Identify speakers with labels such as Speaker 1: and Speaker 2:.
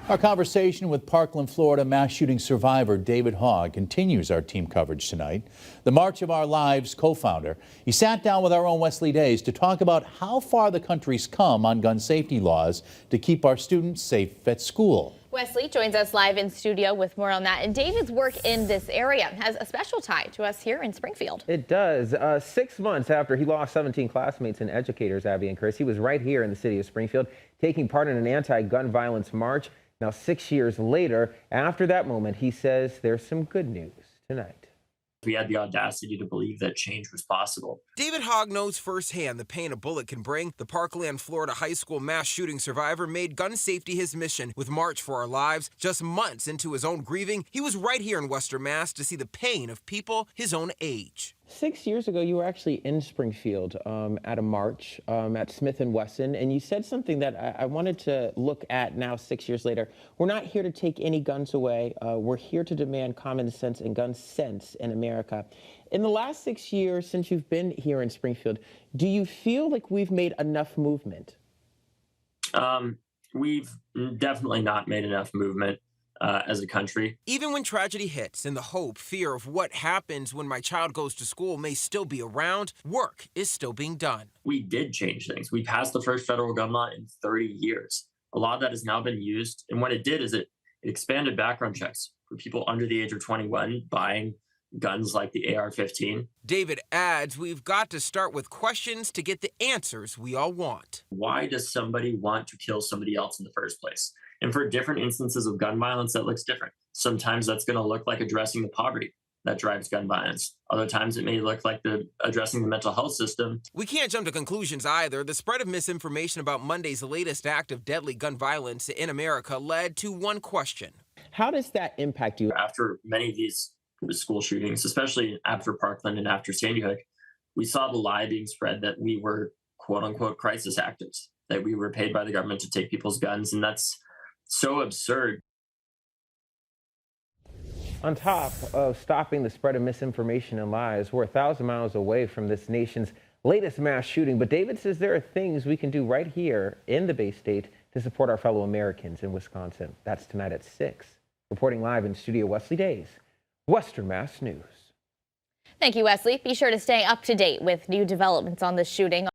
Speaker 1: Our conversation with Parkland, Florida mass shooting survivor David Hogg continues our team coverage tonight. The March of Our Lives co-founder, he sat down with our own Wesley Days to talk about how far the country's come on gun safety laws to keep our students safe at school.
Speaker 2: Wesley joins us live in studio with more on that. And David's work in this area has a special tie to us here in Springfield.
Speaker 3: It does. 6 months after he lost 17 classmates and educators, Abby and Chris, he was right here in the city of Springfield taking part in an anti-gun violence march. Now, 6 years later, after that moment, he says there's some good news tonight.
Speaker 4: We had the audacity to believe that change was possible.
Speaker 5: David Hogg knows firsthand the pain a bullet can bring. The Parkland, Florida high school mass shooting survivor made gun safety his mission with March for Our Lives. Just months into his own grieving, he was right here in Western Mass to see the pain of people his own age.
Speaker 3: 6 years ago, you were actually in Springfield at a march at Smith & Wesson, and you said something that I wanted to look at now 6 years later. We're not here to take any guns away. We're here to demand common sense and gun sense in America. In the last 6 years since you've been here in Springfield, do you feel like we've made enough movement?
Speaker 4: We've definitely not made enough movement as a country.
Speaker 5: Even when tragedy hits and the hope, fear of what happens when my child goes to school may still be around, work is still being done.
Speaker 4: We did change things. We passed the first federal gun law in 30 years. A law that has now been used. And what it did is it expanded background checks for people under the age of 21 buying guns like the AR-15.
Speaker 5: David adds, we've got to start with questions to get the answers we all want.
Speaker 4: Why does somebody want to kill somebody else in the first place? And for different instances of gun violence, that looks different. Sometimes that's going to look like addressing the poverty that drives gun violence. Other times it may look like addressing the mental health system.
Speaker 5: We can't jump to conclusions either. The spread of misinformation about Monday's latest act of deadly gun violence in America led to one question.
Speaker 3: How does that impact you?
Speaker 4: After many of these school shootings, especially after Parkland and after Sandy Hook, we saw the lie being spread that we were quote unquote crisis actors, that we were paid by the government to take people's guns. And that's so absurd.
Speaker 3: On top of stopping the spread of misinformation and lies, we're 1,000 miles away from this nation's latest mass shooting. But David says there are things we can do right here in the Bay State to support our fellow Americans in Wisconsin. That's tonight at 6. Reporting live in studio, Wesley Days, Western Mass News.
Speaker 2: Thank you, Wesley. Be sure to stay up to date with new developments on this shooting.